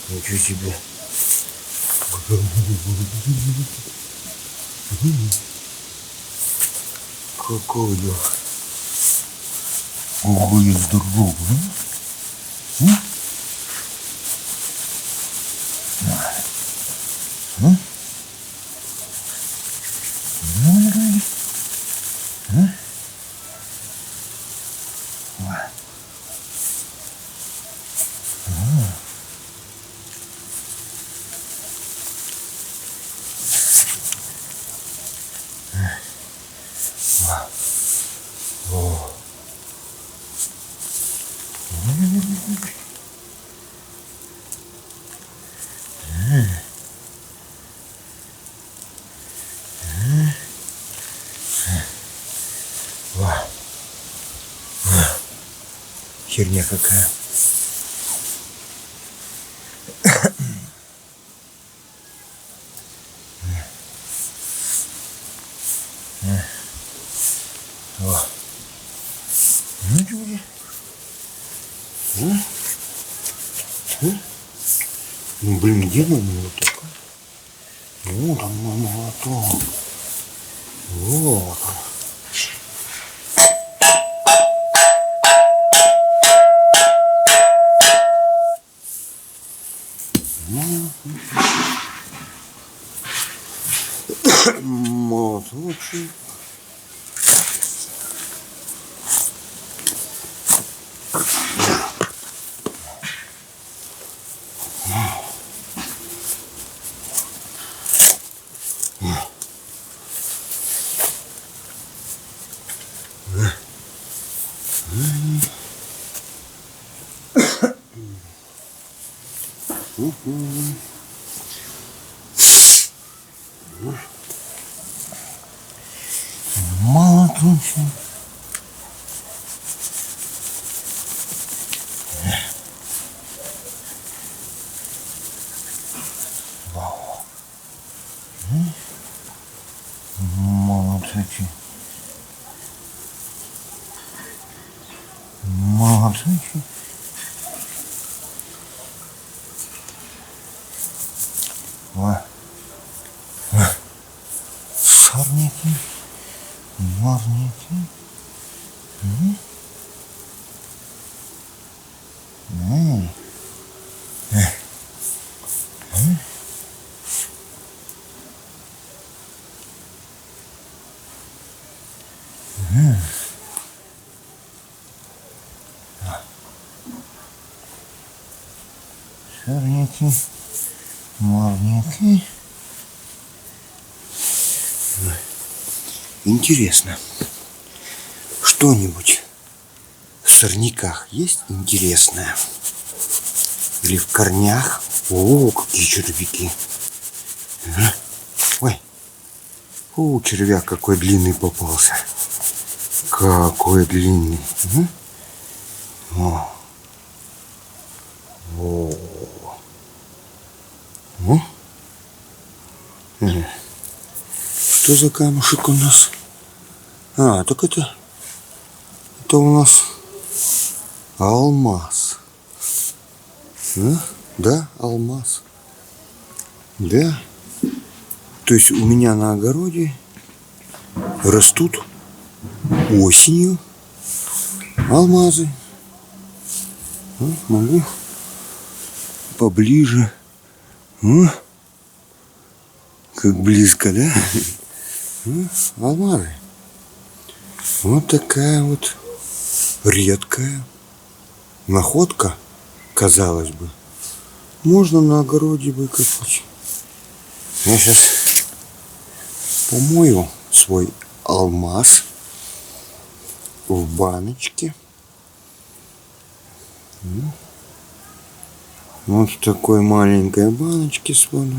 Ничего себе. Какой я. Ого, я здоровый. Херня какая. Ну блин, где мой молоток? Вот он, мой молоток. Вот он. Молоточек. Молоточек. Вау. Молоточек. Молоточек. Сорняки. Марники. Сорняки. Марники. Интересно, что-нибудь в сорняках есть интересное? Или в корнях? О, какие червяки. Ой. О, червяк какой длинный попался. Какой длинный. О. О. О. Что за камушек у нас? А, так это у нас алмаз. Да, алмаз. Да. То есть у меня на огороде растут осенью алмазы. Могу поближе. Как близко, да? Алмазы. Вот такая вот редкая находка, казалось бы. Можно на огороде выкопать. Я сейчас помою свой алмаз в баночке. Вот в такой маленькой баночке с водой.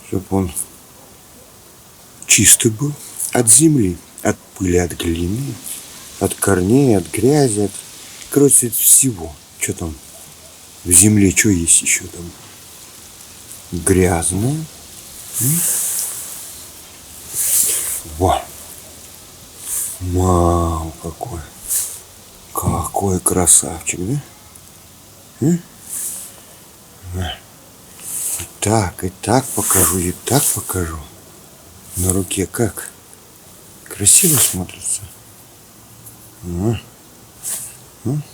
Чтобы он чистый был от земли, от пыли, от глины, от корней, от грязи, короче, от всего, что там В земле что есть еще там? Грязное. Во! Вау, какой! Какой красавчик, да? И так покажу, и так покажу. На руке как? Красиво смотрится.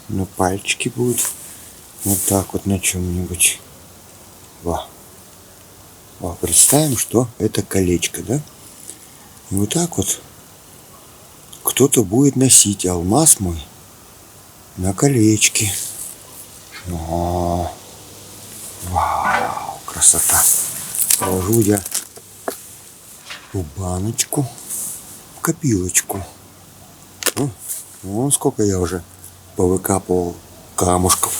На пальчики будут. Вот так вот на чем-нибудь. Во. Представим, что это колечко, да? И вот так вот кто-то будет носить алмаз мой на колечке. Вау, красота. Положу я в баночку, в копилочку. Вон сколько я уже повыкапывал камушков.